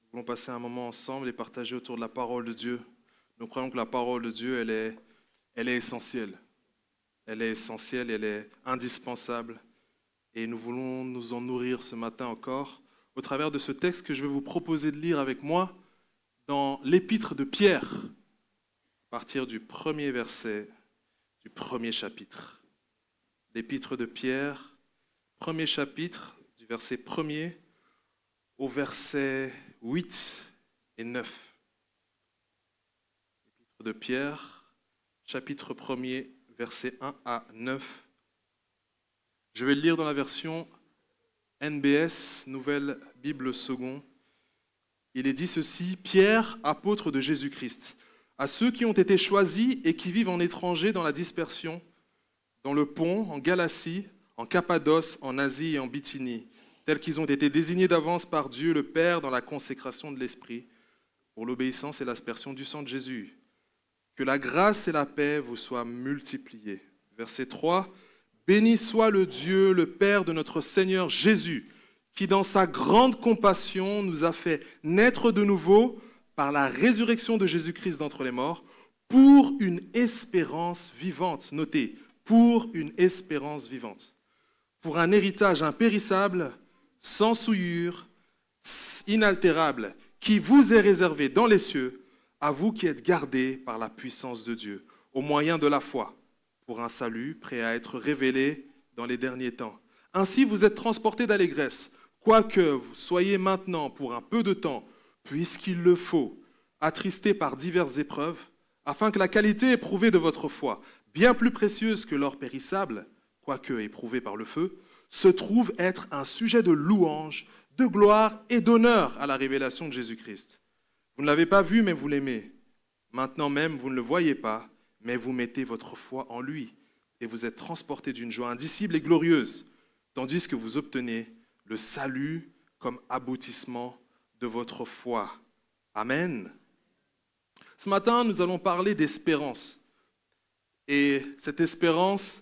Nous voulons passer un moment ensemble et partager autour de la parole de Dieu. Nous croyons que la parole de Dieu, elle est essentielle. Elle est essentielle, elle est indispensable. Et nous voulons nous en nourrir ce matin encore au travers de ce texte que je vais vous proposer de lire avec moi dans l'épître de Pierre, à partir du premier verset du premier chapitre. L'épître de Pierre, premier chapitre, du verset 1er au verset 8 et 9. L'épître de Pierre, chapitre 1er, versets 1 à 9. Je vais le lire dans la version NBS, Nouvelle Bible Second. Il est dit ceci: Pierre, apôtre de Jésus-Christ, à ceux qui ont été choisis et qui vivent en étranger dans la dispersion, dans le Pont, en Galatie, en Cappadoce, en Asie et en Bithynie, tels qu'ils ont été désignés d'avance par Dieu le Père dans la consécration de l'Esprit, pour l'obéissance et l'aspersion du sang de Jésus. Que la grâce et la paix vous soient multipliées. Verset 3. Béni soit le Dieu, le Père de notre Seigneur Jésus, qui dans sa grande compassion nous a fait naître de nouveau par la résurrection de Jésus-Christ d'entre les morts, pour une espérance vivante. Notez, pour une espérance vivante. Pour un héritage impérissable, sans souillure, inaltérable, qui vous est réservé dans les cieux, à vous qui êtes gardés par la puissance de Dieu, au moyen de la foi, pour un salut prêt à être révélé dans les derniers temps. Ainsi vous êtes transportés d'allégresse, quoique vous soyez maintenant, pour un peu de temps, puisqu'il le faut, attristés par diverses épreuves, afin que la qualité éprouvée de votre foi, bien plus précieuse que l'or périssable, quoique éprouvée par le feu, se trouve être un sujet de louange, de gloire et d'honneur à la révélation de Jésus-Christ. Vous ne l'avez pas vu, mais vous l'aimez. Maintenant même, vous ne le voyez pas, mais vous mettez votre foi en lui, et vous êtes transportés d'une joie indicible et glorieuse, tandis que vous obtenez le salut comme aboutissement de votre foi. Amen. Ce matin, nous allons parler d'espérance. Et cette espérance,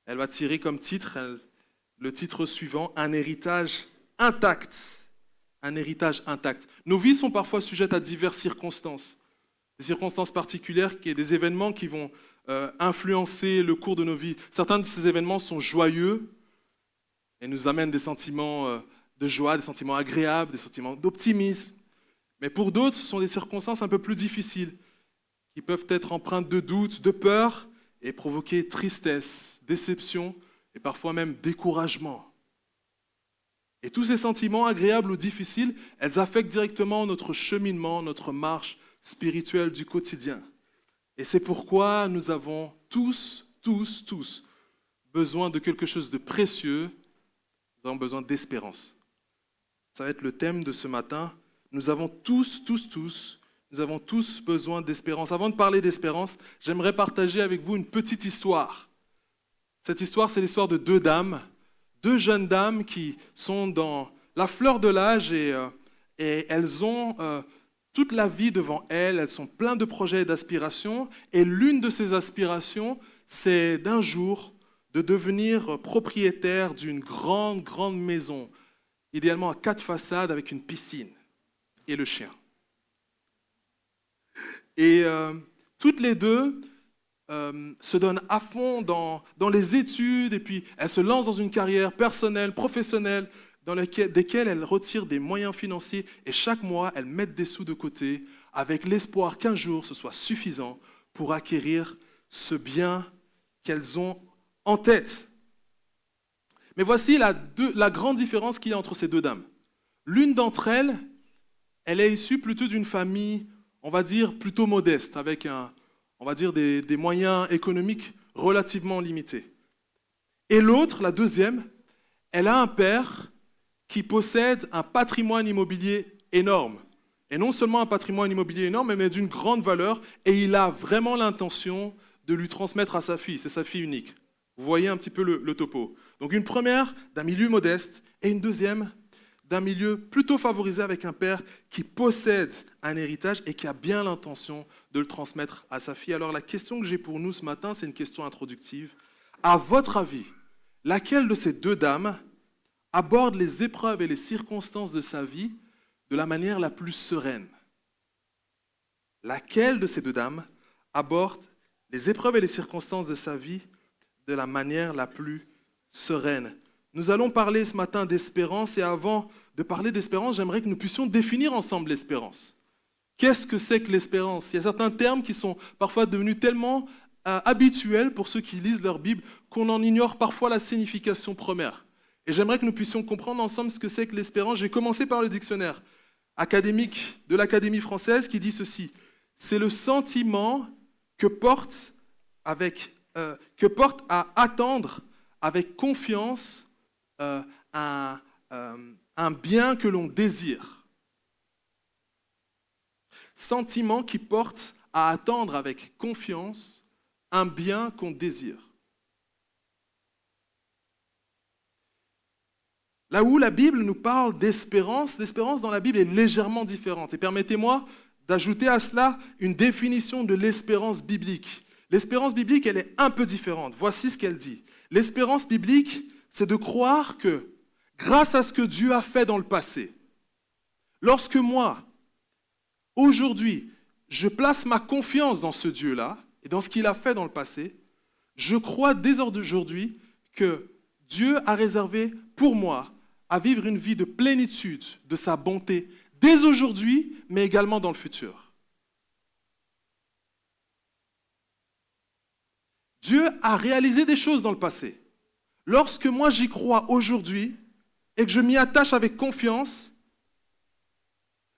elle va tirer comme titre, le titre suivant, un héritage intact. Un héritage intact. Nos vies sont parfois sujettes à diverses circonstances. Des circonstances particulières, des événements qui vont influencer le cours de nos vies. Certains de ces événements sont joyeux et nous amènent des sentiments de joie, des sentiments agréables, des sentiments d'optimisme. Mais pour d'autres, ce sont des circonstances un peu plus difficiles, qui peuvent être empreintes de doute, de peur, et provoquer tristesse, déception, et parfois même découragement. Et tous ces sentiments, agréables ou difficiles, elles affectent directement notre cheminement, notre marche spirituelle du quotidien. Et c'est pourquoi nous avons tous besoin de quelque chose de précieux. Nous avons besoin d'espérance. Ça va être le thème de ce matin. Nous avons tous besoin d'espérance. Avant de parler d'espérance, j'aimerais partager avec vous une petite histoire. Cette histoire, c'est l'histoire de deux jeunes dames qui sont dans la fleur de l'âge et elles ont toute la vie devant elles sont pleines de projets et d'aspirations. Et l'une de ces aspirations, c'est d'un jour de devenir propriétaire d'une grande maison, idéalement à 4 façades avec une piscine et le chien. Et toutes les deux se donnent à fond dans les études et puis elles se lancent dans une carrière personnelle, professionnelle, desquelles elles retirent des moyens financiers et chaque mois, elles mettent des sous de côté avec l'espoir qu'un jour, ce soit suffisant pour acquérir ce bien qu'elles ont en tête. Mais voici la grande différence qu'il y a entre ces deux dames. L'une d'entre elles, elle est issue plutôt d'une famille, on va dire, plutôt modeste, avec des moyens économiques relativement limités. Et l'autre, la deuxième, elle a un père qui possède un patrimoine immobilier énorme. Et non seulement un patrimoine immobilier énorme, mais d'une grande valeur. Et il a vraiment l'intention de lui transmettre à sa fille. C'est sa fille unique. Vous voyez un petit peu le topo. Donc une première d'un milieu modeste et une deuxième d'un milieu plutôt favorisé avec un père qui possède un héritage et qui a bien l'intention de le transmettre à sa fille. Alors la question que j'ai pour nous ce matin, c'est une question introductive. À votre avis, laquelle de ces deux dames aborde les épreuves et les circonstances de sa vie de la manière la plus sereine? Laquelle de ces deux dames aborde les épreuves et les circonstances de sa vie de la manière la plus sereine? Nous allons parler ce matin d'espérance, et avant de parler d'espérance, j'aimerais que nous puissions définir ensemble l'espérance. Qu'est-ce que c'est que l'espérance? Il y a certains termes qui sont parfois devenus tellement habituels pour ceux qui lisent leur Bible qu'on en ignore parfois la signification première. Et j'aimerais que nous puissions comprendre ensemble ce que c'est que l'espérance. J'ai commencé par le dictionnaire académique de l'Académie française qui dit ceci: c'est le sentiment que porte à attendre avec confiance un bien que l'on désire. Sentiment qui porte à attendre avec confiance un bien qu'on désire. Là où la Bible nous parle d'espérance, l'espérance dans la Bible est légèrement différente. Et permettez-moi d'ajouter à cela une définition de l'espérance biblique. L'espérance biblique, elle est un peu différente. Voici ce qu'elle dit. L'espérance biblique, c'est de croire que, grâce à ce que Dieu a fait dans le passé, lorsque moi, aujourd'hui, je place ma confiance dans ce Dieu-là et dans ce qu'il a fait dans le passé, je crois dès aujourd'hui que Dieu a réservé pour moi à vivre une vie de plénitude de sa bonté dès aujourd'hui, mais également dans le futur. Dieu a réalisé des choses dans le passé. Lorsque moi j'y crois aujourd'hui et que je m'y attache avec confiance,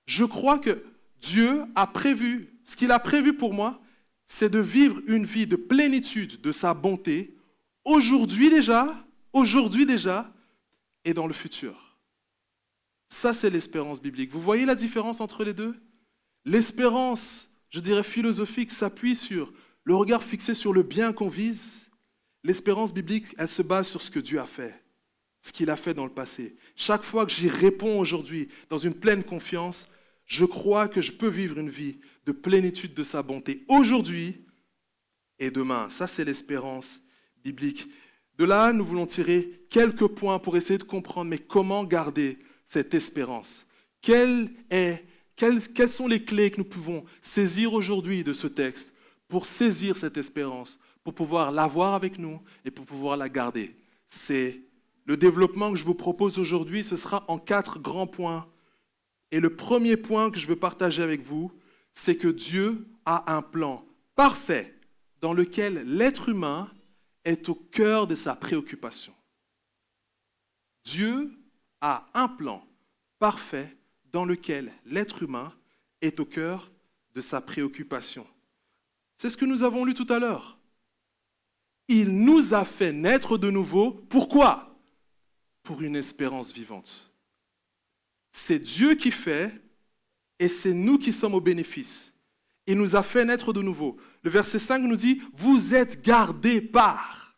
je crois que Dieu a prévu, ce qu'il a prévu pour moi, c'est de vivre une vie de plénitude de sa bonté, aujourd'hui déjà, et dans le futur. Ça, c'est l'espérance biblique. Vous voyez la différence entre les deux? L'espérance, je dirais philosophique, s'appuie sur le regard fixé sur le bien qu'on vise. L'espérance biblique, elle se base sur ce que Dieu a fait, ce qu'il a fait dans le passé. Chaque fois que j'y réponds aujourd'hui dans une pleine confiance, je crois que je peux vivre une vie de plénitude de sa bonté aujourd'hui et demain. Ça, c'est l'espérance biblique. De là, nous voulons tirer quelques points pour essayer de comprendre, mais comment garder cette espérance? Quelles sont les clés que nous pouvons saisir aujourd'hui de ce texte pour saisir cette espérance, pour pouvoir l'avoir avec nous et pour pouvoir la garder? C'est le développement que je vous propose aujourd'hui, ce sera en 4 grands points. Et le premier point que je veux partager avec vous, c'est que Dieu a un plan parfait dans lequel l'être humain est au cœur de sa préoccupation. Dieu a un plan parfait dans lequel l'être humain est au cœur de sa préoccupation. C'est ce que nous avons lu tout à l'heure. Il nous a fait naître de nouveau. Pourquoi? Pour une espérance vivante. C'est Dieu qui fait et c'est nous qui sommes au bénéfice. Il nous a fait naître de nouveau. Le verset 5 nous dit « Vous êtes gardés par ».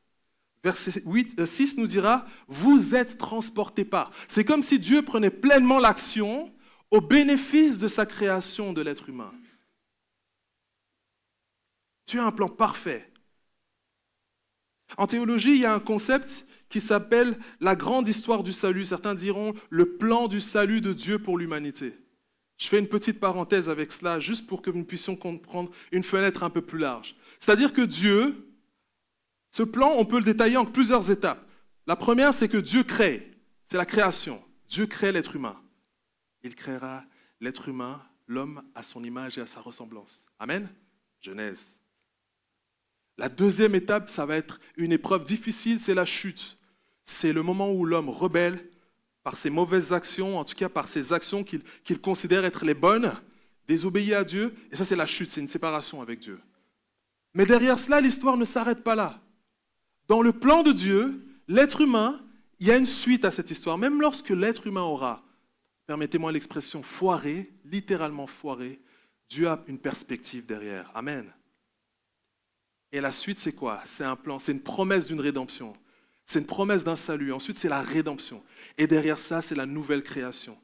Verset 6 nous dira « Vous êtes transportés par ». C'est comme si Dieu prenait pleinement l'action au bénéfice de sa création de l'être humain. Dieu a un plan parfait. En théologie, il y a un concept qui s'appelle la grande histoire du salut. Certains diront le plan du salut de Dieu pour l'humanité. Je fais une petite parenthèse avec cela, juste pour que nous puissions comprendre une fenêtre un peu plus large. C'est-à-dire que Dieu, ce plan, on peut le détailler en plusieurs étapes. La première, c'est que Dieu crée. C'est la création. Dieu crée l'être humain. Il créera l'être humain, l'homme, à son image et à sa ressemblance. Amen? Genèse. La deuxième étape, ça va être une épreuve difficile, c'est la chute. C'est le moment où l'homme rebelle par ses mauvaises actions, en tout cas par ses actions qu'il considère être les bonnes, désobéit à Dieu, et ça c'est la chute, c'est une séparation avec Dieu. Mais derrière cela, l'histoire ne s'arrête pas là. Dans le plan de Dieu, l'être humain, il y a une suite à cette histoire. Même lorsque l'être humain aura, permettez-moi l'expression, foiré, littéralement foiré, Dieu a une perspective derrière. Amen. Et la suite, c'est quoi? C'est un plan, c'est une promesse d'une rédemption. C'est une promesse d'un salut. Ensuite, c'est la rédemption. Et derrière ça, c'est la nouvelle création.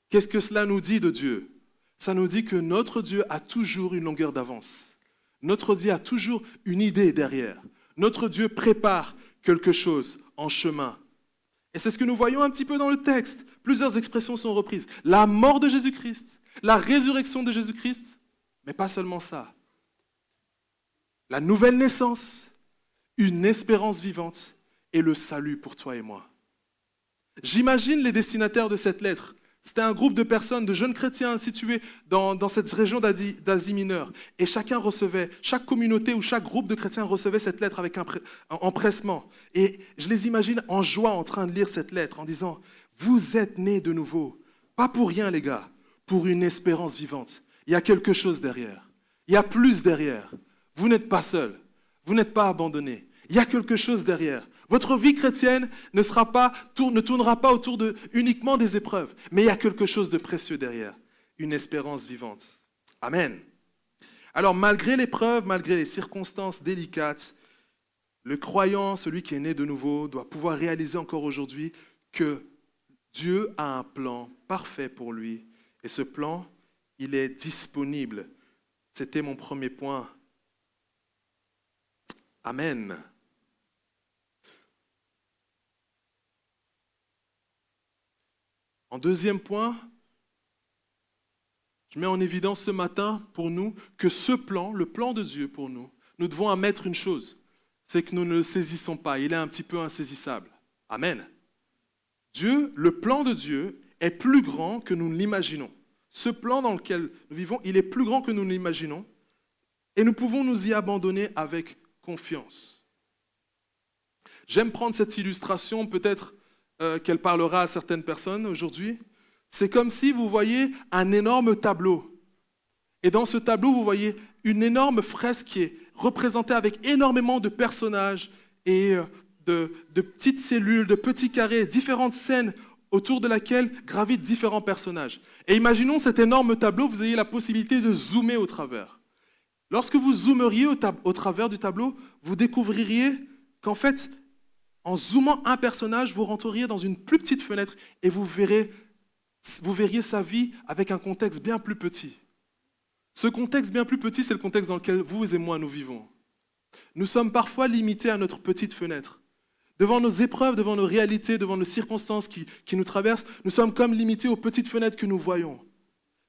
Qu'est-ce que cela nous dit de Dieu? Ça nous dit que notre Dieu a toujours une longueur d'avance. Notre Dieu a toujours une idée derrière. Notre Dieu prépare quelque chose en chemin. Et c'est ce que nous voyons un petit peu dans le texte. Plusieurs expressions sont reprises. La mort de Jésus-Christ, la résurrection de Jésus-Christ, mais pas seulement ça. La nouvelle naissance, une espérance vivante et le salut pour toi et moi. J'imagine les destinataires de cette lettre. C'était un groupe de personnes, de jeunes chrétiens situés dans cette région d'Asie mineure. Et chaque communauté ou chaque groupe de chrétiens recevait cette lettre avec un empressement. Et je les imagine en joie en train de lire cette lettre en disant « Vous êtes nés de nouveau, pas pour rien les gars, pour une espérance vivante. Il y a quelque chose derrière. Il y a plus derrière. Vous n'êtes pas seuls, vous n'êtes pas abandonnés. Il y a quelque chose derrière. Votre vie chrétienne ne tournera pas autour uniquement des épreuves, mais il y a quelque chose de précieux derrière, une espérance vivante. Amen. Alors malgré l'épreuve, malgré les circonstances délicates, le croyant, celui qui est né de nouveau, doit pouvoir réaliser encore aujourd'hui que Dieu a un plan parfait pour lui. Et ce plan, il est disponible. C'était mon premier point. Amen. En deuxième point, je mets en évidence ce matin pour nous que ce plan, le plan de Dieu pour nous, nous devons admettre une chose, c'est que nous ne le saisissons pas, il est un petit peu insaisissable. Amen. Dieu, le plan de Dieu est plus grand que nous ne l'imaginons. Ce plan dans lequel nous vivons, il est plus grand que nous ne l'imaginons et nous pouvons nous y abandonner avec confiance. J'aime prendre cette illustration, peut-être qu'elle parlera à certaines personnes aujourd'hui. C'est comme si vous voyez un énorme tableau. Et dans ce tableau, vous voyez une énorme fresque qui est représentée avec énormément de personnages et de petites cellules, de petits carrés, différentes scènes autour de laquelle gravitent différents personnages. Et imaginons cet énorme tableau, vous ayez la possibilité de zoomer au travers. Lorsque vous zoomeriez au travers du tableau, vous découvririez qu'en fait, en zoomant un personnage, vous rentreriez dans une plus petite fenêtre et vous verriez sa vie avec un contexte bien plus petit. Ce contexte bien plus petit, c'est le contexte dans lequel vous et moi nous vivons. Nous sommes parfois limités à notre petite fenêtre. Devant nos épreuves, devant nos réalités, devant nos circonstances qui nous traversent, nous sommes comme limités aux petites fenêtres que nous voyons.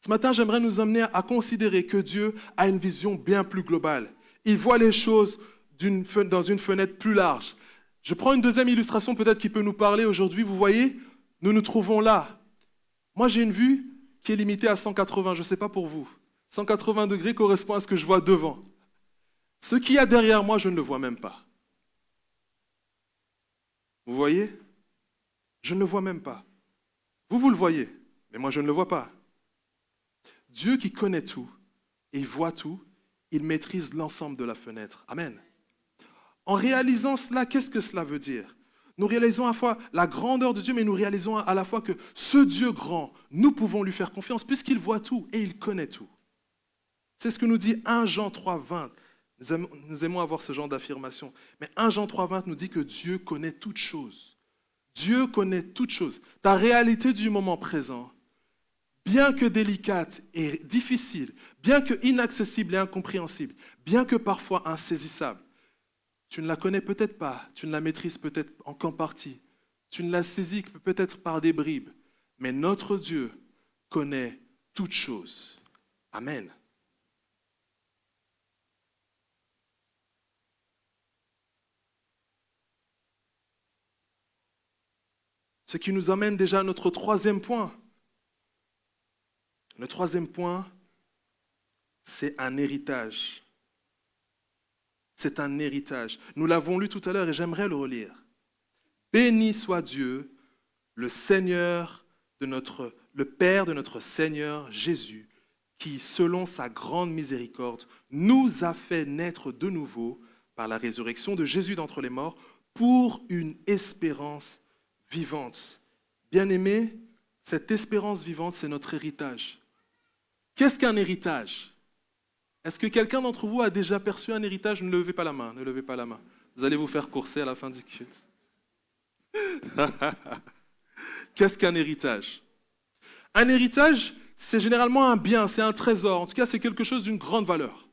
Ce matin, j'aimerais nous amener à considérer que Dieu a une vision bien plus globale. Il voit les choses dans une fenêtre plus large. Je prends une deuxième illustration peut-être qui peut nous parler aujourd'hui. Vous voyez, nous nous trouvons là. Moi, j'ai une vue qui est limitée à 180, je ne sais pas pour vous. 180 degrés correspond à ce que je vois devant. Ce qu'il y a derrière moi, je ne le vois même pas. Vous voyez? Je ne le vois même pas. Vous le voyez, mais moi, je ne le vois pas. Dieu qui connaît tout et il voit tout, il maîtrise l'ensemble de la fenêtre. Amen. En réalisant cela, qu'est-ce que cela veut dire? Nous réalisons à la fois la grandeur de Dieu, mais nous réalisons à la fois que ce Dieu grand, nous pouvons lui faire confiance puisqu'il voit tout et il connaît tout. C'est ce que nous dit 1 Jean 3, 20. Nous aimons avoir ce genre d'affirmation. Mais 1 Jean 3, 20 nous dit que Dieu connaît toutes choses. Dieu connaît toutes choses. Ta réalité du moment présent, bien que délicate et difficile, bien que inaccessible et incompréhensible, bien que parfois insaisissable, tu ne la connais peut-être pas, tu ne la maîtrises peut-être qu'en partie, tu ne la saisis peut-être par des bribes, mais notre Dieu connaît toutes choses. Amen. Ce qui nous amène déjà à notre troisième point. Le troisième point, c'est un héritage. C'est un héritage. Nous l'avons lu tout à l'heure et j'aimerais le relire. Béni soit Dieu, le Père de notre Seigneur Jésus, qui, selon sa grande miséricorde, nous a fait naître de nouveau par la résurrection de Jésus d'entre les morts pour une espérance vivante. Bien-aimés, cette espérance vivante, c'est notre héritage. Qu'est-ce qu'un héritage ? Est-ce que quelqu'un d'entre vous a déjà perçu un héritage ? Ne levez pas la main, ne levez pas la main. Vous allez vous faire courser à la fin du culte. Qu'est-ce qu'un héritage ? Un héritage, c'est généralement un bien, c'est un trésor. En tout cas, c'est quelque chose d'une grande valeur.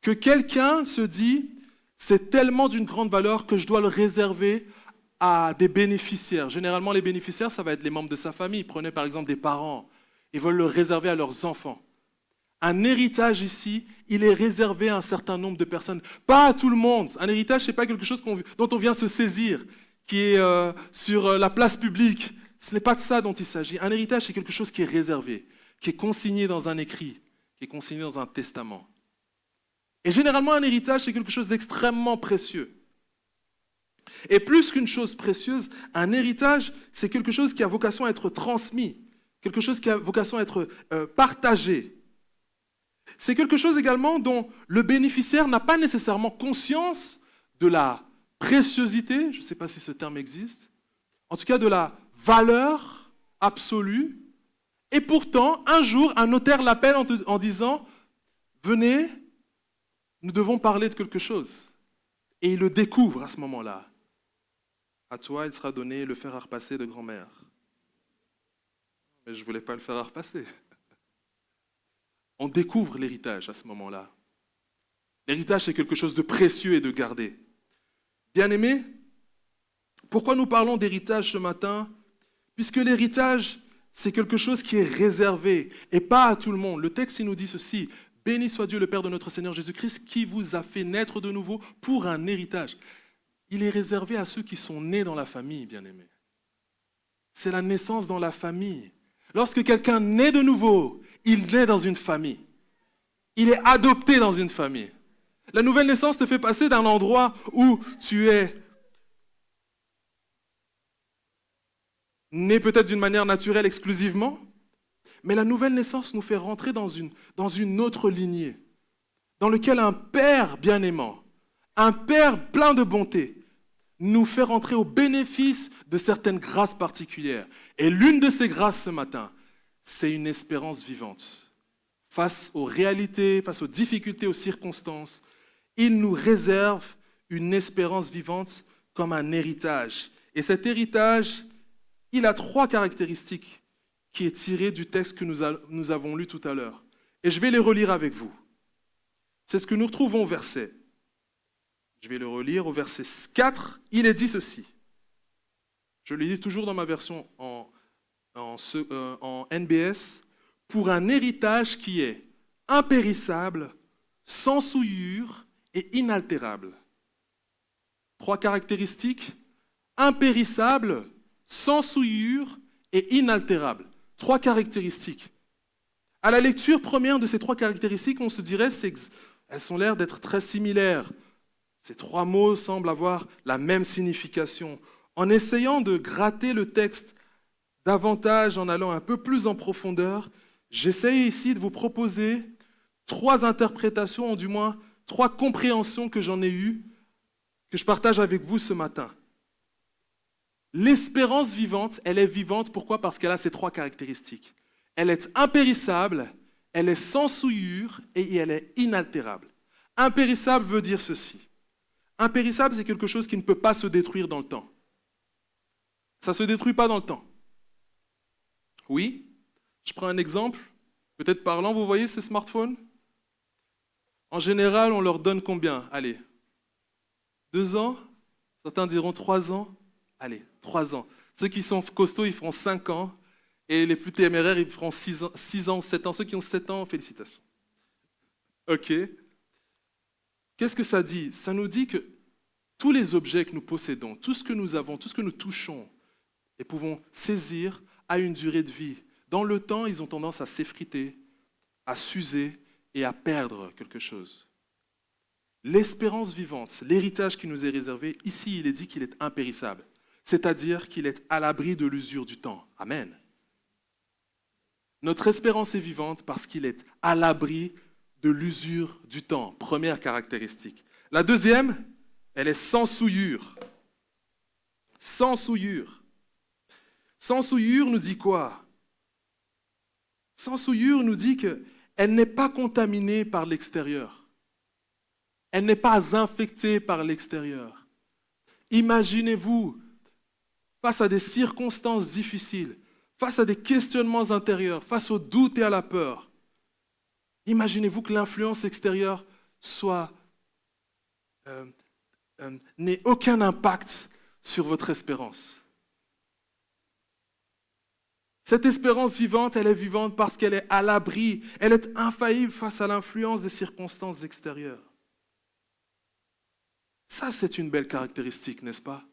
Que quelqu'un se dit, c'est tellement d'une grande valeur que je dois le réserver à des bénéficiaires. Généralement, les bénéficiaires, ça va être les membres de sa famille. Prenez par exemple des parents. Ils veulent le réserver à leurs enfants. Un héritage ici, il est réservé à un certain nombre de personnes. Pas à tout le monde. Un héritage, ce n'est pas quelque chose dont on vient se saisir, qui est sur la place publique. Ce n'est pas de ça dont il s'agit. Un héritage, c'est quelque chose qui est réservé, qui est consigné dans un écrit, qui est consigné dans un testament. Et généralement, un héritage, c'est quelque chose d'extrêmement précieux. Et plus qu'une chose précieuse, un héritage, c'est quelque chose qui a vocation à être transmis, quelque chose qui a vocation à être partagé. C'est quelque chose également dont le bénéficiaire n'a pas nécessairement conscience de la préciosité, je ne sais pas si ce terme existe, en tout cas de la valeur absolue. Et pourtant, un jour, un notaire l'appelle en disant « Venez, nous devons parler de quelque chose ». Et il le découvre à ce moment-là. À toi, il sera donné le fer à repasser de grand-mère. Mais je ne voulais pas le fer à repasser. On découvre l'héritage à ce moment-là. L'héritage, c'est quelque chose de précieux et de gardé. Bien-aimés, pourquoi nous parlons d'héritage ce matin? Puisque l'héritage, c'est quelque chose qui est réservé et pas à tout le monde. Le texte, il nous dit ceci: « Béni soit Dieu, le Père de notre Seigneur Jésus-Christ, qui vous a fait naître de nouveau pour un héritage. » Il est réservé à ceux qui sont nés dans la famille, bien-aimés. C'est la naissance dans la famille. Lorsque quelqu'un naît de nouveau, il naît dans une famille. Il est adopté dans une famille. La nouvelle naissance te fait passer d'un endroit où tu es né peut-être d'une manière naturelle exclusivement, mais la nouvelle naissance nous fait rentrer dans une autre lignée, dans laquelle un Père bien-aimant, un Père plein de bonté, nous fait rentrer au bénéfice de certaines grâces particulières. Et l'une de ces grâces ce matin, c'est une espérance vivante. Face aux réalités, face aux difficultés, aux circonstances, il nous réserve une espérance vivante comme un héritage. Et cet héritage, il a 3 caractéristiques qui est tiré du texte que nous avons lu tout à l'heure. Et je vais les relire avec vous. C'est ce que nous retrouvons au verset. Je vais le relire au verset 4. Il est dit ceci. Je le lis toujours dans ma version en NBS. Pour un héritage qui est impérissable, sans souillure et inaltérable. 3 caractéristiques: impérissable, sans souillure et inaltérable. 3 caractéristiques. À la lecture première de ces 3 caractéristiques, on se dirait qu'elles ont l'air d'être très similaires. Ces 3 mots semblent avoir la même signification. En essayant de gratter le texte davantage, en allant un peu plus en profondeur, j'essaye ici de vous proposer 3 interprétations, ou du moins 3 compréhensions que j'en ai eues, que je partage avec vous ce matin. L'espérance vivante, elle est vivante, pourquoi? Parce qu'elle a ces 3 caractéristiques. Elle est impérissable, elle est sans souillure et elle est inaltérable. Impérissable veut dire ceci. Impérissable, c'est quelque chose qui ne peut pas se détruire dans le temps. Ça ne se détruit pas dans le temps. Oui, je prends un exemple, peut-être parlant, vous voyez ces smartphones? En général, on leur donne combien? Allez, 2 ans, certains diront 3 ans. Allez, 3 ans. Ceux qui sont costauds, ils feront 5 ans. Et les plus téméraires, ils feront 6 ans, 7 ans. Ceux qui ont 7 ans, félicitations. Ok. Qu'est-ce que ça dit? Ça nous dit que tous les objets que nous possédons, tout ce que nous avons, tout ce que nous touchons et pouvons saisir a une durée de vie. Dans le temps, ils ont tendance à s'effriter, à s'user et à perdre quelque chose. L'espérance vivante, l'héritage qui nous est réservé, ici, il est dit qu'il est impérissable. C'est-à-dire qu'il est à l'abri de l'usure du temps. Amen. Notre espérance est vivante parce qu'il est à l'abri de l'usure du temps. Première caractéristique. La deuxième, elle est sans souillure. Sans souillure. Sans souillure nous dit quoi? Sans souillure nous dit qu'elle n'est pas contaminée par l'extérieur. Elle n'est pas infectée par l'extérieur. Imaginez-vous, face à des circonstances difficiles, face à des questionnements intérieurs, face au doute et à la peur, imaginez-vous que l'influence extérieure n'ait aucun impact sur votre espérance. Cette espérance vivante, elle est vivante parce qu'elle est à l'abri, elle est infaillible face à l'influence des circonstances extérieures. Ça, c'est une belle caractéristique, n'est-ce pas?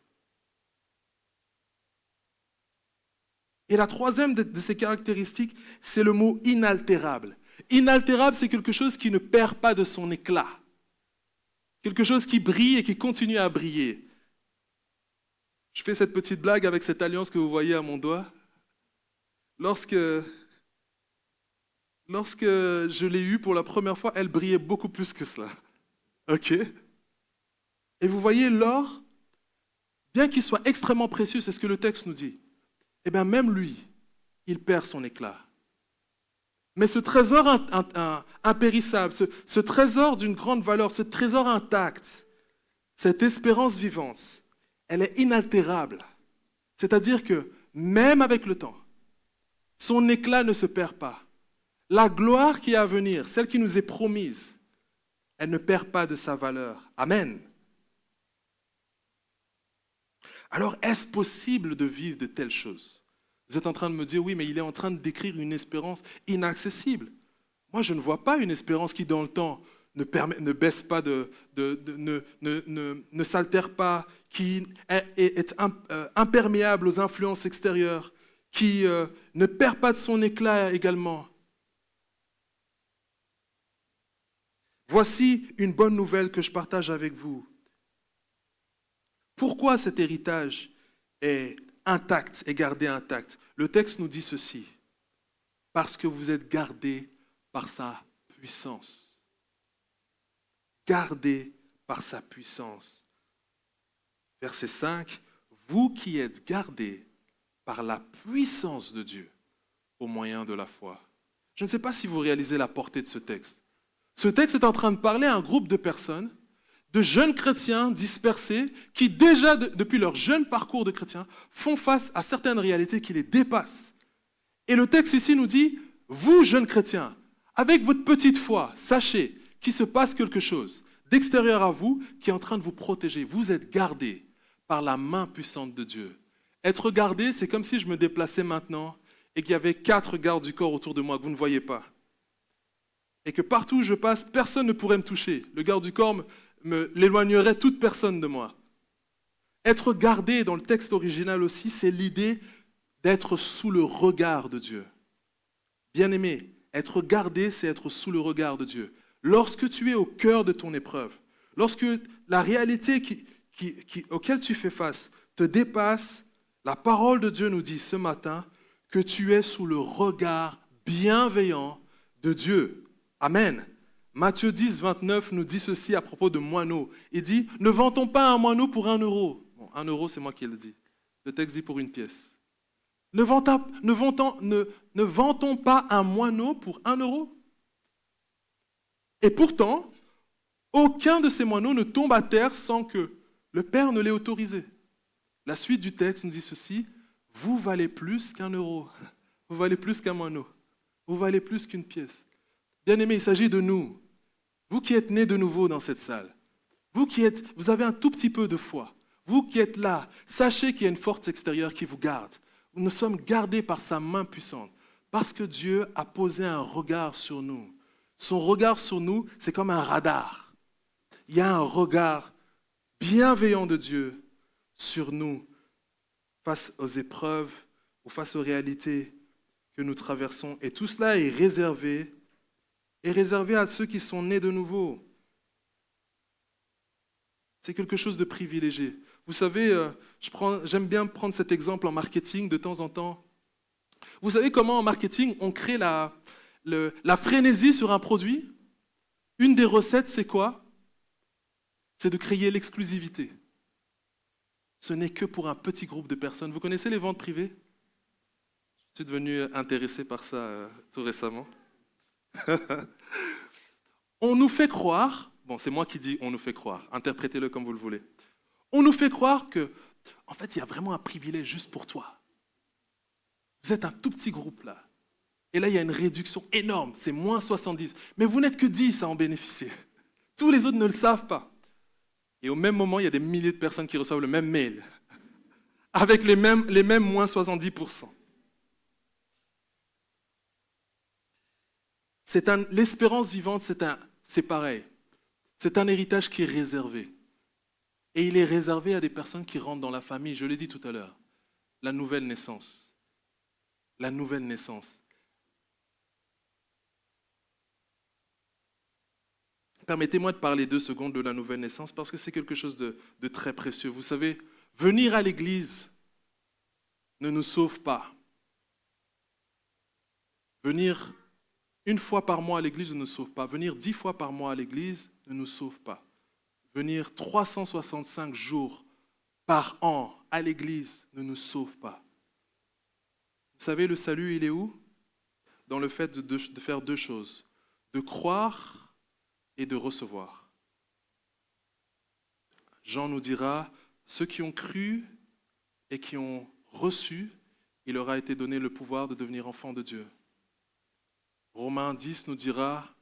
Et la troisième de ces caractéristiques, c'est le mot inaltérable. Inaltérable, c'est quelque chose qui ne perd pas de son éclat. Quelque chose qui brille et qui continue à briller. Je fais cette petite blague avec cette alliance que vous voyez à mon doigt. Lorsque je l'ai eue pour la première fois, elle brillait beaucoup plus que cela. OK? Et vous voyez, l'or, bien qu'il soit extrêmement précieux, c'est ce que le texte nous dit, eh bien même lui, il perd son éclat. Mais ce trésor impérissable, ce trésor d'une grande valeur, ce trésor intact, cette espérance vivante, elle est inaltérable. C'est-à-dire que même avec le temps, son éclat ne se perd pas. La gloire qui est à venir, celle qui nous est promise, elle ne perd pas de sa valeur. Amen. Alors, est-ce possible de vivre de telles choses? Vous êtes en train de me dire, oui, mais il est en train de décrire une espérance inaccessible. Moi, je ne vois pas une espérance qui, dans le temps, ne baisse pas, ne s'altère pas, qui est imperméable aux influences extérieures, qui ne perd pas de son éclat également. Voici une bonne nouvelle que je partage avec vous. Pourquoi cet héritage est intact et gardé intact? Le texte nous dit ceci. Parce que vous êtes gardés par sa puissance. Gardés par sa puissance. Verset 5. Vous qui êtes gardés par la puissance de Dieu au moyen de la foi. Je ne sais pas si vous réalisez la portée de ce texte. Ce texte est en train de parler à un groupe de personnes, de jeunes chrétiens dispersés, qui déjà, depuis leur jeune parcours de chrétiens, font face à certaines réalités qui les dépassent. Et le texte ici nous dit, vous jeunes chrétiens, avec votre petite foi, sachez qu'il se passe quelque chose d'extérieur à vous qui est en train de vous protéger. Vous êtes gardés par la main puissante de Dieu. Être gardé, c'est comme si je me déplaçais maintenant et qu'il y avait 4 gardes du corps autour de moi que vous ne voyez pas. Et que partout où je passe, personne ne pourrait me toucher. Le garde du corps l'éloignerait toute personne de moi. Être gardé, dans le texte original aussi, c'est l'idée d'être sous le regard de Dieu. Bien-aimé, être gardé, c'est être sous le regard de Dieu. Lorsque tu es au cœur de ton épreuve, lorsque la réalité auquel tu fais face te dépasse, la parole de Dieu nous dit ce matin que tu es sous le regard bienveillant de Dieu. Amen. Matthieu 10, 29 nous dit ceci à propos de moineaux. Il dit, ne vantons pas un moineau pour 1 euro. Bon, 1 euro, c'est moi qui le dis. Le texte dit pour une pièce. Ne vantons pas un moineau pour 1 euro. Et pourtant, aucun de ces moineaux ne tombe à terre sans que le Père ne l'ait autorisé. La suite du texte nous dit ceci, vous valez plus qu'1 euro. Vous valez plus qu'un moineau. Vous valez plus qu'une pièce. Bien-aimés, il s'agit de nous. Vous qui êtes nés de nouveau dans cette salle, vous avez un tout petit peu de foi. Vous qui êtes là, sachez qu'il y a une force extérieure qui vous garde. Nous sommes gardés par sa main puissante, parce que Dieu a posé un regard sur nous. Son regard sur nous, c'est comme un radar. Il y a un regard bienveillant de Dieu sur nous, face aux épreuves ou face aux réalités que nous traversons. Et tout cela est réservé à ceux qui sont nés de nouveau. C'est quelque chose de privilégié. Vous savez, j'aime bien prendre cet exemple en marketing de temps en temps. Vous savez comment en marketing, on crée la frénésie sur un produit? Une des recettes, c'est quoi? C'est de créer l'exclusivité. Ce n'est que pour un petit groupe de personnes. Vous connaissez les ventes privées? Je suis devenu intéressé par ça tout récemment. On nous fait croire, bon c'est moi qui dis on nous fait croire, interprétez-le comme vous le voulez. On nous fait croire que, en fait, il y a vraiment un privilège juste pour toi. Vous êtes un tout petit groupe là. Et là, il y a une réduction énorme, c'est moins 70. Mais vous n'êtes que 10 à en bénéficier. Tous les autres ne le savent pas. Et au même moment, il y a des milliers de personnes qui reçoivent le même mail. avec les mêmes moins 70%. L'espérance vivante, c'est pareil. C'est un héritage qui est réservé. Et il est réservé à des personnes qui rentrent dans la famille, je l'ai dit tout à l'heure. La nouvelle naissance. La nouvelle naissance. Permettez-moi de parler 2 secondes de la nouvelle naissance parce que c'est quelque chose de très précieux. Vous savez, venir à l'église ne nous sauve pas. Venir 1 fois par mois à l'église ne nous sauve pas. Venir 10 fois par mois à l'église ne nous sauve pas. Venir 365 jours par an à l'église ne nous sauve pas. Vous savez, le salut, il est où? Dans le fait de faire 2 choses. De croire et de recevoir. Jean nous dira, ceux qui ont cru et qui ont reçu, il leur a été donné le pouvoir de devenir enfants de Dieu. Romains 10 nous dira,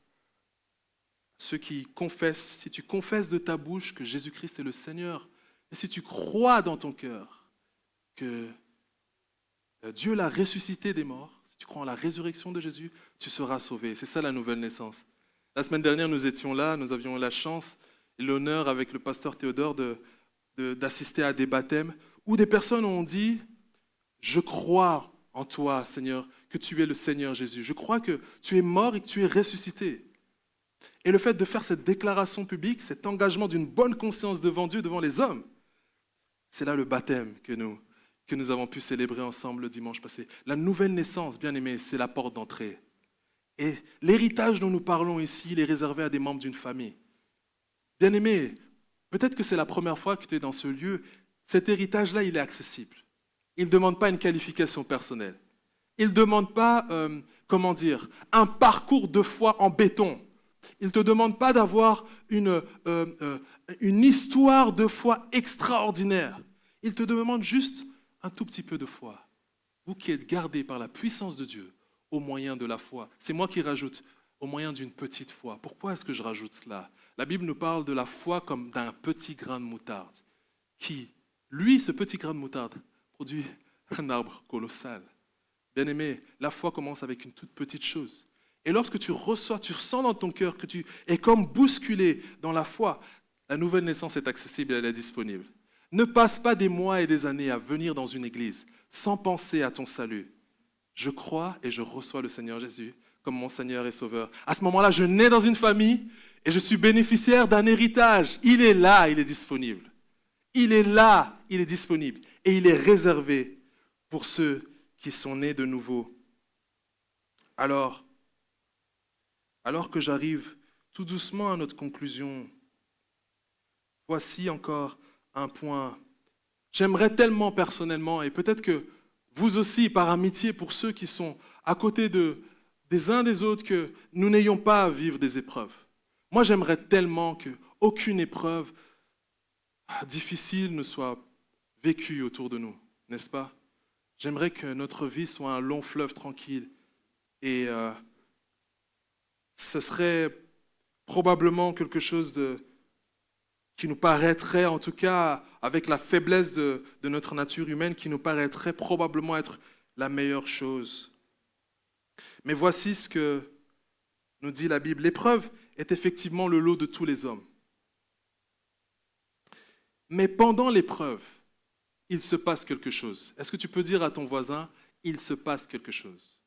ceux qui confessent, si tu confesses de ta bouche que Jésus-Christ est le Seigneur, et si tu crois dans ton cœur que Dieu l'a ressuscité des morts, si tu crois en la résurrection de Jésus, tu seras sauvé. C'est ça la nouvelle naissance. La semaine dernière, nous étions là, nous avions la chance et l'honneur avec le pasteur Théodore d'assister à des baptêmes où des personnes ont dit « Je crois en toi, Seigneur, que tu es le Seigneur Jésus. Je crois que tu es mort et que tu es ressuscité. » Et le fait de faire cette déclaration publique, cet engagement d'une bonne conscience devant Dieu, devant les hommes, c'est là le baptême que nous avons pu célébrer ensemble le dimanche passé. La nouvelle naissance, bien aimé, c'est la porte d'entrée. Et l'héritage dont nous parlons ici, il est réservé à des membres d'une famille. Bien aimé, peut-être que c'est la première fois que tu es dans ce lieu. Cet héritage-là, il est accessible. Il ne demande pas une qualification personnelle. Il ne demande pas, un parcours de foi en béton. Il ne te demande pas d'avoir une histoire de foi extraordinaire. Il te demande juste un tout petit peu de foi. Vous qui êtes gardés par la puissance de Dieu au moyen de la foi. C'est moi qui rajoute, au moyen d'une petite foi. Pourquoi est-ce que je rajoute cela? La Bible nous parle de la foi comme d'un petit grain de moutarde qui, lui, ce petit grain de moutarde, produit un arbre colossal. Bien-aimé, la foi commence avec une toute petite chose. Et lorsque tu reçois, tu ressens dans ton cœur que tu es comme bousculé dans la foi, la nouvelle naissance est accessible et elle est disponible. Ne passe pas des mois et des années à venir dans une église sans penser à ton salut. Je crois et je reçois le Seigneur Jésus comme mon Seigneur et Sauveur. À ce moment-là, je nais dans une famille et je suis bénéficiaire d'un héritage. Il est là, il est disponible. Il est là, il est disponible. Et il est réservé pour ceux qui sont nés de nouveau. Alors que j'arrive tout doucement à notre conclusion, voici encore un point. J'aimerais tellement personnellement, et peut-être que vous aussi, par amitié pour ceux qui sont à côté des uns des autres, que nous n'ayons pas à vivre des épreuves. Moi, j'aimerais tellement qu'aucune épreuve difficile ne soit vécue autour de nous, n'est-ce pas? J'aimerais que notre vie soit un long fleuve tranquille. Et ce serait probablement quelque chose qui nous paraîtrait, en tout cas avec la faiblesse de notre nature humaine, qui nous paraîtrait probablement être la meilleure chose. Mais voici ce que nous dit la Bible. L'épreuve est effectivement le lot de tous les hommes. Mais pendant l'épreuve, il se passe quelque chose. Est-ce que tu peux dire à ton voisin, il se passe quelque chose?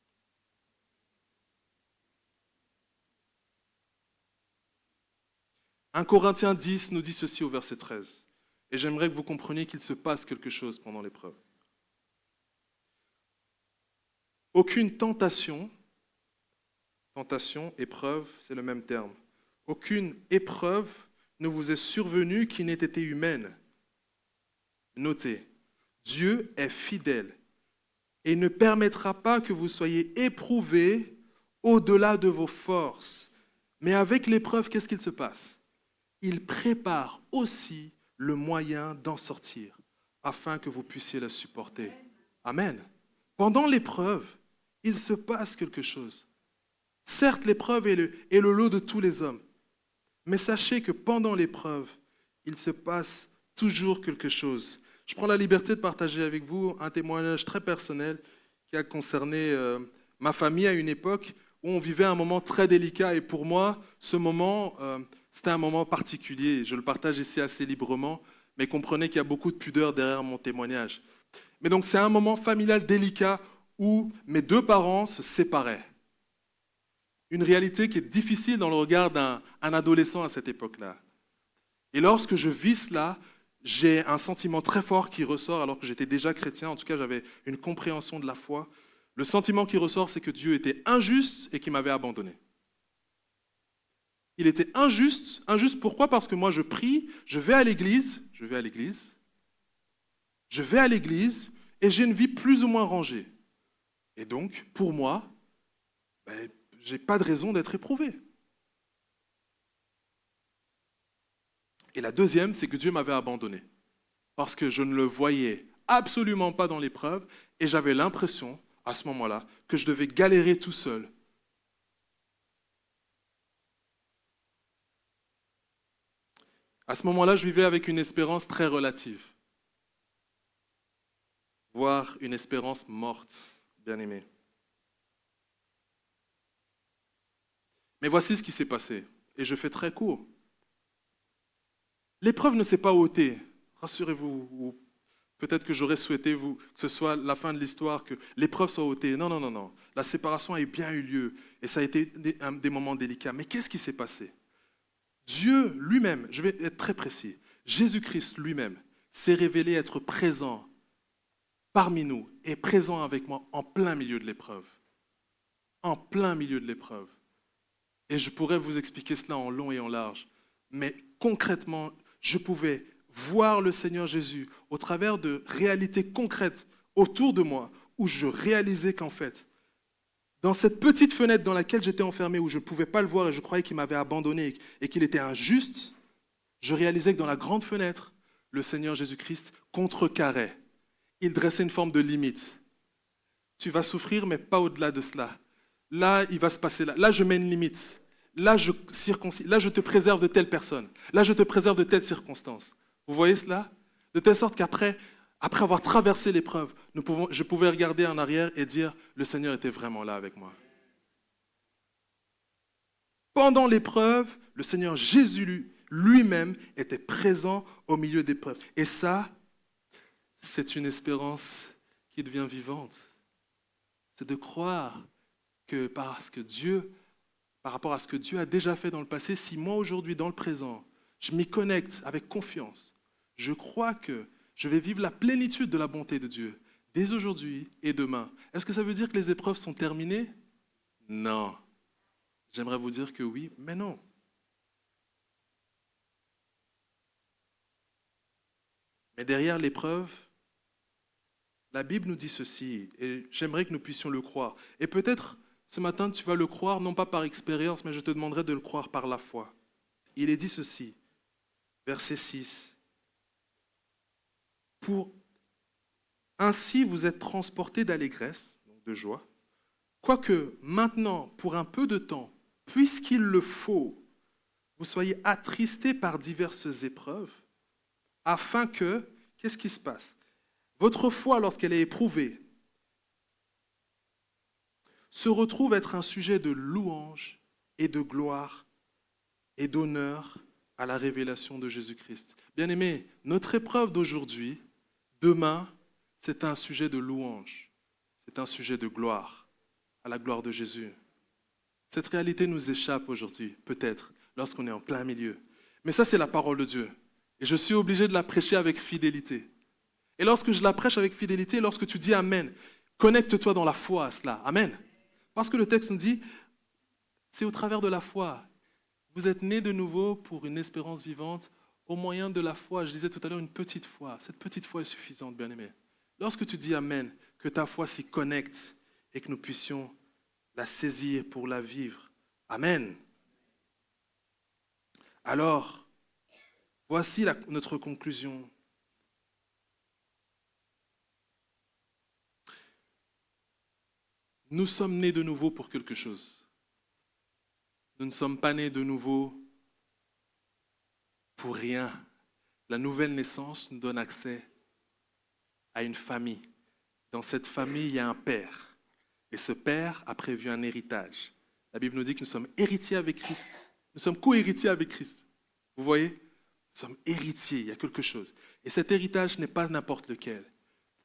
1 Corinthiens 10 nous dit ceci au verset 13. Et j'aimerais que vous compreniez qu'il se passe quelque chose pendant l'épreuve. Aucune tentation, épreuve, c'est le même terme. Aucune épreuve ne vous est survenue qui n'ait été humaine. Notez, Dieu est fidèle et ne permettra pas que vous soyez éprouvés au-delà de vos forces. Mais avec l'épreuve, qu'est-ce qu'il se passe? Il prépare aussi le moyen d'en sortir, afin que vous puissiez la supporter. Amen. Pendant l'épreuve, il se passe quelque chose. Certes, l'épreuve est le lot de tous les hommes, mais sachez que pendant l'épreuve, il se passe toujours quelque chose. Je prends la liberté de partager avec vous un témoignage très personnel qui a concerné ma famille à une époque où on vivait un moment très délicat. Et pour moi, ce moment, c'était un moment particulier. Je le partage ici assez librement, mais comprenez qu'il y a beaucoup de pudeur derrière mon témoignage. Mais donc, c'est un moment familial délicat où mes deux parents se séparaient. Une réalité qui est difficile dans le regard d'un adolescent à cette époque-là. Et lorsque je vis cela, j'ai un sentiment très fort qui ressort, alors que j'étais déjà chrétien, en tout cas j'avais une compréhension de la foi. Le sentiment qui ressort, c'est que Dieu était injuste et qu'il m'avait abandonné. Il était injuste. Injuste pourquoi? Parce que moi je prie, je vais à l'église et j'ai une vie plus ou moins rangée. Et donc, pour moi, je n'ai pas de raison d'être éprouvé. Et la deuxième, c'est que Dieu m'avait abandonné. Parce que je ne le voyais absolument pas dans l'épreuve et j'avais l'impression, à ce moment-là, que je devais galérer tout seul. À ce moment-là, je vivais avec une espérance très relative, voire une espérance morte, bien aimée. Mais voici ce qui s'est passé, et je fais très court. L'épreuve ne s'est pas ôtée, rassurez-vous, ou peut-être que j'aurais souhaité que ce soit la fin de l'histoire, que l'épreuve soit ôtée. Non, non, non, non. La séparation a bien eu lieu, et ça a été des moments délicats. Mais qu'est-ce qui s'est passé? Dieu lui-même, je vais être très précis, Jésus-Christ lui-même s'est révélé être présent parmi nous et présent avec moi en plein milieu de l'épreuve. En plein milieu de l'épreuve. Et je pourrais vous expliquer cela en long et en large. Mais concrètement, je pouvais voir le Seigneur Jésus au travers de réalités concrètes autour de moi où je réalisais qu'en fait, dans cette petite fenêtre dans laquelle j'étais enfermé, où je ne pouvais pas le voir et je croyais qu'il m'avait abandonné et qu'il était injuste, je réalisais que dans la grande fenêtre, le Seigneur Jésus-Christ contrecarrait. Il dressait une forme de limite. Tu vas souffrir, mais pas au-delà de cela. Là, il va se passer là. Là, je mets une limite. Là, je te préserve de telle personne. Là, je te préserve de telle circonstance. Vous voyez cela? De telle sorte qu'après avoir traversé l'épreuve, je pouvais regarder en arrière et dire, le Seigneur était vraiment là avec moi. Pendant l'épreuve, le Seigneur Jésus lui-même était présent au milieu des épreuves. Et ça, c'est une espérance qui devient vivante. C'est de croire que par rapport à ce que Dieu a déjà fait dans le passé, si moi aujourd'hui, dans le présent, je m'y connecte avec confiance, je crois que je vais vivre la plénitude de la bonté de Dieu dès aujourd'hui et demain. Est-ce que ça veut dire que les épreuves sont terminées? Non. J'aimerais vous dire que oui, mais non. Mais derrière l'épreuve, la Bible nous dit ceci, et j'aimerais que nous puissions le croire. Et peut-être ce matin, tu vas le croire, non pas par expérience, mais je te demanderai de le croire par la foi. Il est dit ceci, verset 6. Ainsi vous êtes transportés d'allégresse, donc de joie, quoique maintenant, pour un peu de temps, puisqu'il le faut, vous soyez attristés par diverses épreuves, afin que, qu'est-ce qui se passe? Votre foi, lorsqu'elle est éprouvée, se retrouve être un sujet de louange et de gloire et d'honneur à la révélation de Jésus-Christ. Bien-aimés, notre épreuve d'aujourd'hui, demain, c'est un sujet de louange, c'est un sujet de gloire, à la gloire de Jésus. Cette réalité nous échappe aujourd'hui, peut-être, lorsqu'on est en plein milieu. Mais ça, c'est la parole de Dieu. Et je suis obligé de la prêcher avec fidélité. Et lorsque je la prêche avec fidélité, lorsque tu dis Amen, connecte-toi dans la foi à cela. Amen. Parce que le texte nous dit, c'est au travers de la foi. Vous êtes nés de nouveau pour une espérance vivante au moyen de la foi. Je disais tout à l'heure une petite foi. Cette petite foi est suffisante, bien-aimé. Lorsque tu dis Amen, que ta foi s'y connecte et que nous puissions la saisir pour la vivre. Amen. Alors, voici notre conclusion. Nous sommes nés de nouveau pour quelque chose. Nous ne sommes pas nés de nouveau pour rien. La nouvelle naissance nous donne accès à une famille. Dans cette famille, il y a un père. Et ce père a prévu un héritage. La Bible nous dit que nous sommes héritiers avec Christ. Nous sommes co-héritiers avec Christ. Vous voyez? Nous sommes héritiers, il y a quelque chose. Et cet héritage n'est pas n'importe lequel.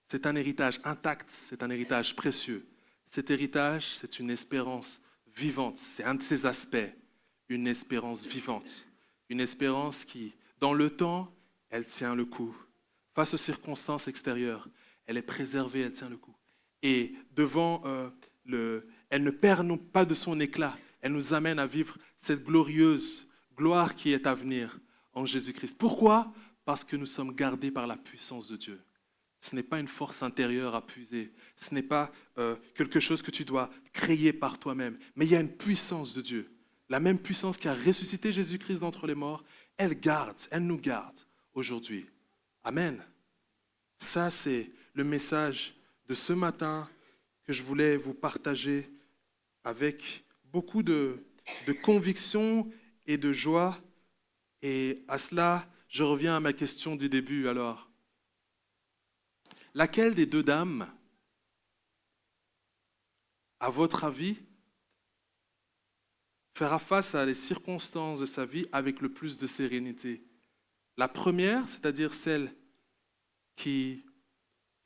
C'est un héritage intact, c'est un héritage précieux. Cet héritage, c'est une espérance vivante. C'est un de ses aspects, une espérance vivante. Une espérance qui, dans le temps, elle tient le coup. Face aux circonstances extérieures, elle est préservée, elle tient le coup. Et devant elle ne perd pas de son éclat. Elle nous amène à vivre cette glorieuse gloire qui est à venir en Jésus-Christ. Pourquoi? Parce que nous sommes gardés par la puissance de Dieu. Ce n'est pas une force intérieure à puiser. Ce n'est pas quelque chose que tu dois créer par toi-même. Mais il y a une puissance de Dieu. La même puissance qui a ressuscité Jésus-Christ d'entre les morts, elle nous garde aujourd'hui. Amen. Ça, c'est le message de ce matin que je voulais vous partager avec beaucoup de conviction et de joie. Et à cela, je reviens à ma question du début. Alors, laquelle des deux dames, à votre avis, fera face à les circonstances de sa vie avec le plus de sérénité? La première, c'est-à-dire celle qui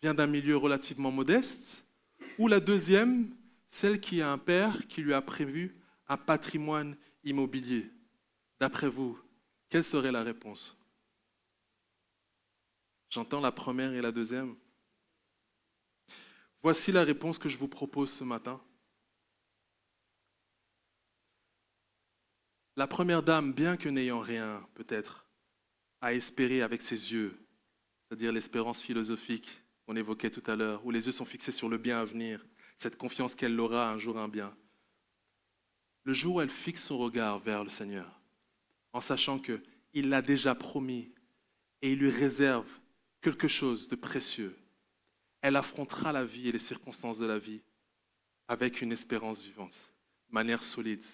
vient d'un milieu relativement modeste, ou la deuxième, celle qui a un père qui lui a prévu un patrimoine immobilier? D'après vous, quelle serait la réponse? J'entends la première et la deuxième. Voici la réponse que je vous propose ce matin. La première dame, bien que n'ayant rien, peut-être, à espérer avec ses yeux, c'est-à-dire l'espérance philosophique qu'on évoquait tout à l'heure, où les yeux sont fixés sur le bien à venir, cette confiance qu'elle aura un jour un bien. Le jour où elle fixe son regard vers le Seigneur, en sachant qu'il l'a déjà promis et il lui réserve quelque chose de précieux, elle affrontera la vie et les circonstances de la vie avec une espérance vivante, de manière solide.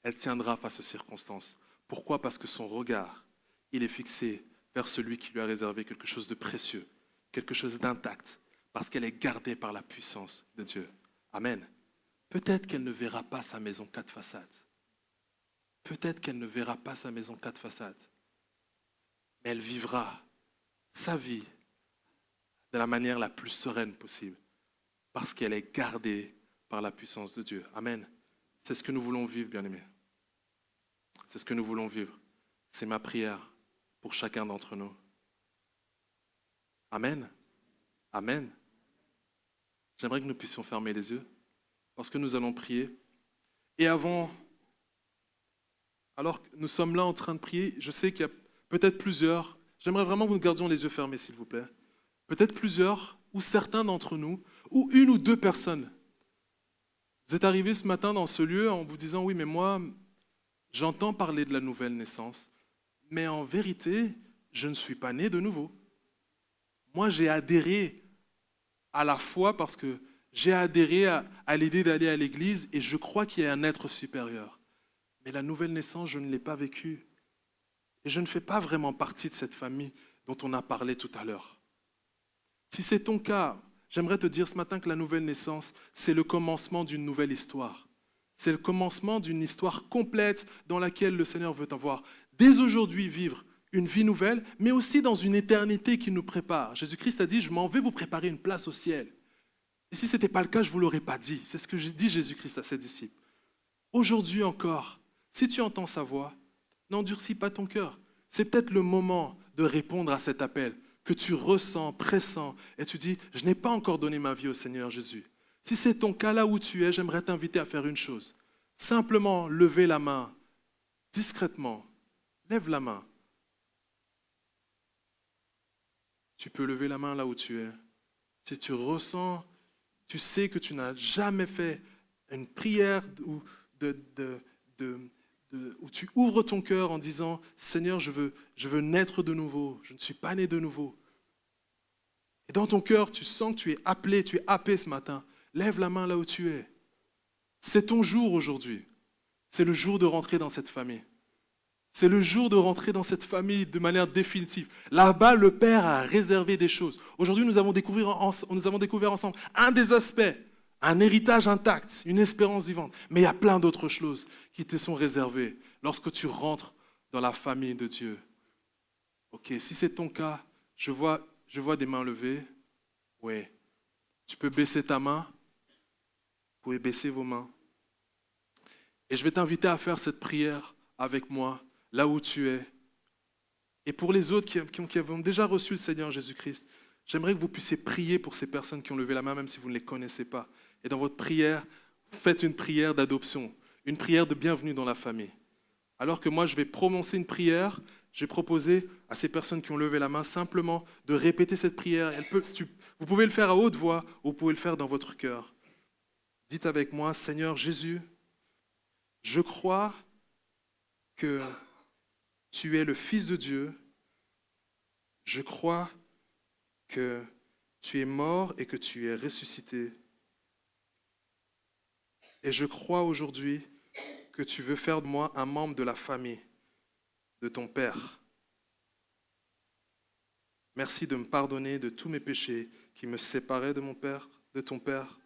Elle tiendra face aux circonstances. Pourquoi? Parce que son regard, il est fixé vers celui qui lui a réservé quelque chose de précieux, quelque chose d'intact, parce qu'elle est gardée par la puissance de Dieu. Amen. Peut-être qu'elle ne verra pas sa maison quatre façades. Peut-être qu'elle ne verra pas sa maison quatre façades. Mais elle vivra sa vie de la manière la plus sereine possible, parce qu'elle est gardée par la puissance de Dieu. Amen. C'est ce que nous voulons vivre, bien-aimés. C'est ce que nous voulons vivre. C'est ma prière pour chacun d'entre nous. Amen. Amen. J'aimerais que nous puissions fermer les yeux parce que nous allons prier. Et avant, alors que nous sommes là en train de prier, je sais qu'il y a peut-être plusieurs, j'aimerais vraiment que nous gardions les yeux fermés, s'il vous plaît. Peut-être plusieurs, ou certains d'entre nous, ou une ou deux personnes. Vous êtes arrivés ce matin dans ce lieu en vous disant, oui, mais moi, j'entends parler de la nouvelle naissance, mais en vérité, je ne suis pas né de nouveau. Moi, j'ai adhéré à la foi parce que j'ai adhéré à l'idée d'aller à l'église et je crois qu'il y a un être supérieur. Mais la nouvelle naissance, je ne l'ai pas vécue. Et je ne fais pas vraiment partie de cette famille dont on a parlé tout à l'heure. Si c'est ton cas, j'aimerais te dire ce matin que la nouvelle naissance, c'est le commencement d'une nouvelle histoire. C'est le commencement d'une histoire complète dans laquelle le Seigneur veut avoir dès aujourd'hui vivre une vie nouvelle, mais aussi dans une éternité qui nous prépare. Jésus-Christ a dit, je m'en vais vous préparer une place au ciel. Et si ce n'était pas le cas, je ne vous l'aurais pas dit. C'est ce que dit Jésus-Christ à ses disciples. Aujourd'hui encore, si tu entends sa voix, n'endurcis pas ton cœur. C'est peut-être le moment de répondre à cet appel que tu ressens, pressant, et tu dis, je n'ai pas encore donné ma vie au Seigneur Jésus. Si c'est ton cas là où tu es, j'aimerais t'inviter à faire une chose. Simplement lever la main, discrètement. Lève la main. Tu peux lever la main là où tu es. Si tu ressens, tu sais que tu n'as jamais fait une prière où tu ouvres ton cœur en disant « Seigneur, je veux naître de nouveau, je ne suis pas né de nouveau. » Et dans ton cœur, tu sens que tu es appelé, tu es happé ce matin. Lève la main là où tu es. C'est ton jour aujourd'hui. C'est le jour de rentrer dans cette famille. C'est le jour de rentrer dans cette famille de manière définitive. Là-bas, le Père a réservé des choses. Aujourd'hui, nous avons découvert ensemble un des aspects, un héritage intact, une espérance vivante. Mais il y a plein d'autres choses qui te sont réservées lorsque tu rentres dans la famille de Dieu. Ok, si c'est ton cas, je vois des mains levées. Oui. Tu peux baisser ta main. Vous pouvez baisser vos mains. Et je vais t'inviter à faire cette prière avec moi, là où tu es. Et pour les autres qui ont déjà reçu le Seigneur Jésus-Christ, j'aimerais que vous puissiez prier pour ces personnes qui ont levé la main, même si vous ne les connaissez pas. Et dans votre prière, faites une prière d'adoption, une prière de bienvenue dans la famille. Alors que moi, je vais prononcer une prière, j'ai proposé à ces personnes qui ont levé la main simplement de répéter cette prière. Vous pouvez le faire à haute voix ou vous pouvez le faire dans votre cœur. Dites avec moi, Seigneur Jésus, je crois que tu es le Fils de Dieu. Je crois que tu es mort et que tu es ressuscité. Et je crois aujourd'hui que tu veux faire de moi un membre de la famille de ton Père. Merci de me pardonner de tous mes péchés qui me séparaient de mon Père, de ton Père.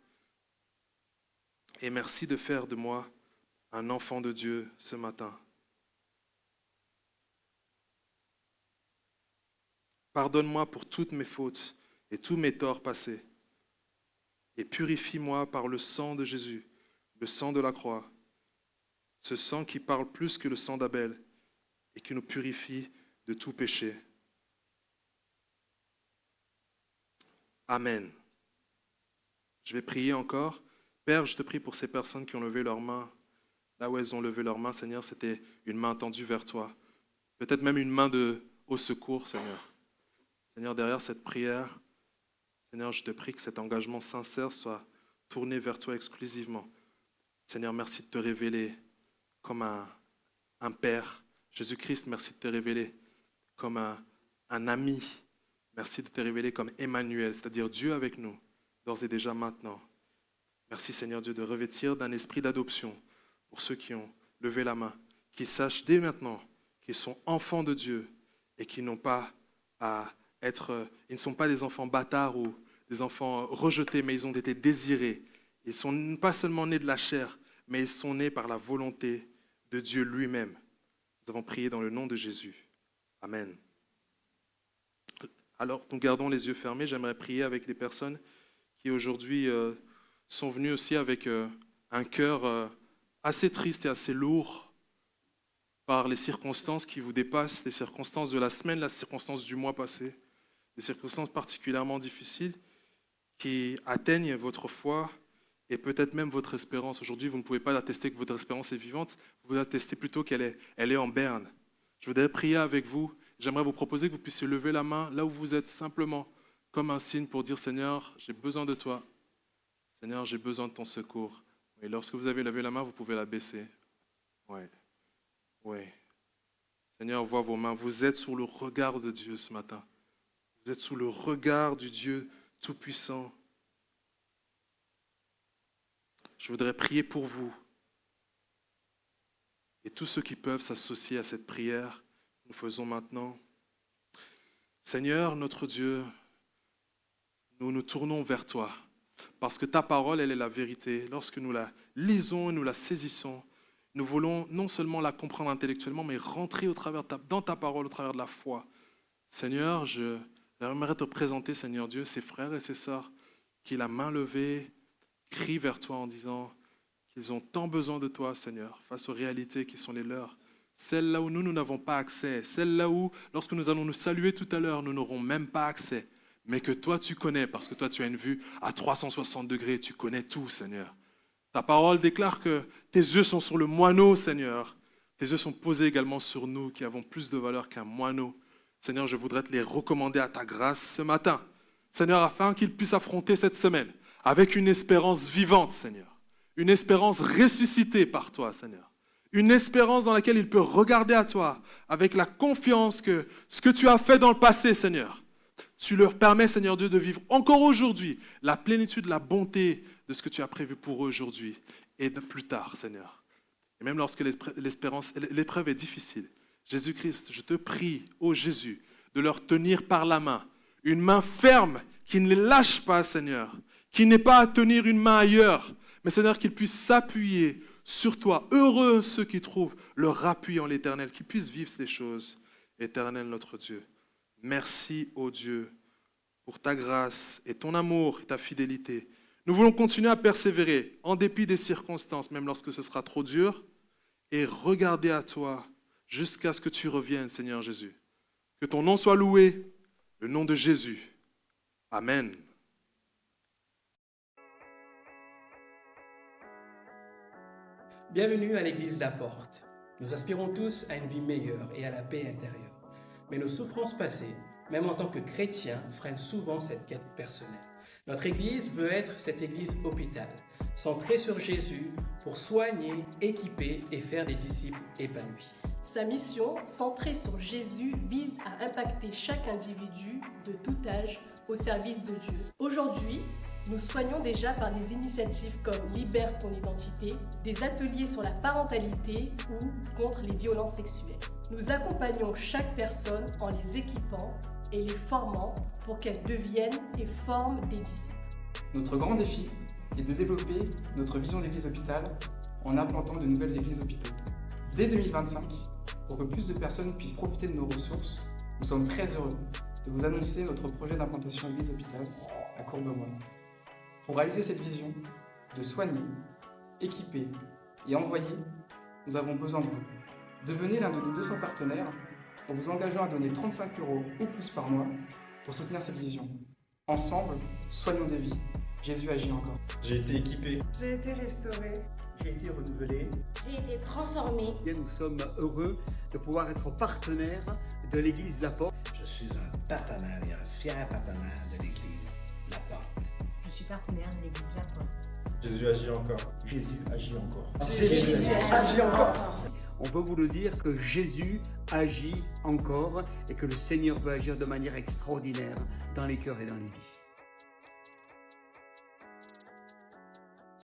Et merci de faire de moi un enfant de Dieu ce matin. Pardonne-moi pour toutes mes fautes et tous mes torts passés. Et purifie-moi par le sang de Jésus, le sang de la croix, ce sang qui parle plus que le sang d'Abel et qui nous purifie de tout péché. Amen. Je vais prier encore. Père, je te prie pour ces personnes qui ont levé leurs mains. Là où elles ont levé leurs mains, Seigneur, c'était une main tendue vers toi. Peut-être même une main au secours, Seigneur. Seigneur, derrière cette prière, Seigneur, je te prie que cet engagement sincère soit tourné vers toi exclusivement. Seigneur, merci de te révéler comme un Père. Jésus-Christ, merci de te révéler comme un ami. Merci de te révéler comme Emmanuel, c'est-à-dire Dieu avec nous, d'ores et déjà maintenant. Merci Seigneur Dieu de revêtir d'un esprit d'adoption pour ceux qui ont levé la main, qui sachent dès maintenant qu'ils sont enfants de Dieu et qu'ils n'ont pas à ils ne sont pas des enfants bâtards ou des enfants rejetés, mais ils ont été désirés. Ils ne sont pas seulement nés de la chair, mais ils sont nés par la volonté de Dieu lui-même. Nous avons prié dans le nom de Jésus. Amen. Alors, nous gardons les yeux fermés. J'aimerais prier avec les personnes qui aujourd'hui sont venues aussi avec un cœur assez triste et assez lourd par les circonstances qui vous dépassent, les circonstances de la semaine, les circonstances du mois passé, des circonstances particulièrement difficiles qui atteignent votre foi et peut-être même votre espérance. Aujourd'hui, vous ne pouvez pas attester que votre espérance est vivante, vous attestez plutôt qu'elle est en berne. Je voudrais prier avec vous. J'aimerais vous proposer que vous puissiez lever la main là où vous êtes, simplement comme un signe pour dire « Seigneur, j'ai besoin de toi. Seigneur, j'ai besoin de ton secours. » Et lorsque vous avez levé la main, vous pouvez la baisser. Oui. Oui. Seigneur, vois vos mains. Vous êtes sous le regard de Dieu ce matin. Vous êtes sous le regard du Dieu Tout-Puissant. Je voudrais prier pour vous. Et tous ceux qui peuvent s'associer à cette prière, nous faisons maintenant. Seigneur, notre Dieu, nous nous tournons vers toi, parce que ta parole, elle est la vérité. Lorsque nous la lisons et nous la saisissons, nous voulons non seulement la comprendre intellectuellement, mais rentrer dans ta parole au travers de la foi. Seigneur, j'aimerais te présenter, Seigneur Dieu, ces frères et ces sœurs qui, la main levée, crient vers toi en disant qu'ils ont tant besoin de toi, Seigneur, face aux réalités qui sont les leurs. Celles-là où nous n'avons pas accès, celles-là où, lorsque nous allons nous saluer tout à l'heure, nous n'aurons même pas accès, mais que toi tu connais, parce que toi tu as une vue à 360 degrés, tu connais tout, Seigneur. Ta parole déclare que tes yeux sont sur le moineau, Seigneur. Tes yeux sont posés également sur nous, qui avons plus de valeur qu'un moineau. Seigneur, je voudrais te les recommander à ta grâce ce matin. Seigneur, afin qu'ils puissent affronter cette semaine avec une espérance vivante, Seigneur. Une espérance ressuscitée par toi, Seigneur. Une espérance dans laquelle ils peuvent regarder à toi avec la confiance que ce que tu as fait dans le passé, Seigneur, tu leur permets, Seigneur Dieu, de vivre encore aujourd'hui la plénitude, la bonté de ce que tu as prévu pour eux aujourd'hui et plus tard, Seigneur. Et même lorsque l'épreuve est difficile, Jésus-Christ, je te prie, ô Jésus, de leur tenir par la main, une main ferme qui ne les lâche pas, Seigneur, qui n'est pas à tenir une main ailleurs, mais Seigneur, qu'ils puissent s'appuyer sur toi. Heureux ceux qui trouvent leur appui en l'Éternel, qui puissent vivre ces choses. Éternel notre Dieu, merci, ô Dieu, pour ta grâce et ton amour et ta fidélité. Nous voulons continuer à persévérer en dépit des circonstances, même lorsque ce sera trop dur, et regarder à toi jusqu'à ce que tu reviennes, Seigneur Jésus. Que ton nom soit loué, le nom de Jésus. Amen. Bienvenue à l'église La Porte. Nous aspirons tous à une vie meilleure et à la paix intérieure. Mais nos souffrances passées, même en tant que chrétiens, freinent souvent cette quête personnelle. Notre église veut être cette église hôpital, centrée sur Jésus pour soigner, équiper et faire des disciples épanouis. Sa mission, centrée sur Jésus, vise à impacter chaque individu de tout âge au service de Dieu. Aujourd'hui, nous soignons déjà par des initiatives comme Libère ton identité, des ateliers sur la parentalité ou contre les violences sexuelles. Nous accompagnons chaque personne en les équipant et les formant pour qu'elles deviennent et forment des disciples. Notre grand défi est de développer notre vision d'église hôpital en implantant de nouvelles églises hôpitaux. Dès 2025, pour que plus de personnes puissent profiter de nos ressources, nous sommes très heureux de vous annoncer notre projet d'implantation église hôpital à Courbevoie. Pour réaliser cette vision de soigner, équiper et envoyer, nous avons besoin de vous. Devenez l'un de nos 200 partenaires en vous engageant à donner 35 € ou plus par mois pour soutenir cette vision. Ensemble, soignons des vies. Jésus agit encore. J'ai été équipé. J'ai été restauré. J'ai été renouvelé. J'ai été transformé. Nous sommes heureux de pouvoir être partenaires de l'église La Porte. Je suis un partenaire et un fier partenaire de l'église La Porte. Je suis partenaire de l'église La Porte. Jésus agit encore. Jésus agit encore. Jésus agit encore. On veut vous le dire que Jésus agit encore et que le Seigneur veut agir de manière extraordinaire dans les cœurs et dans les vies.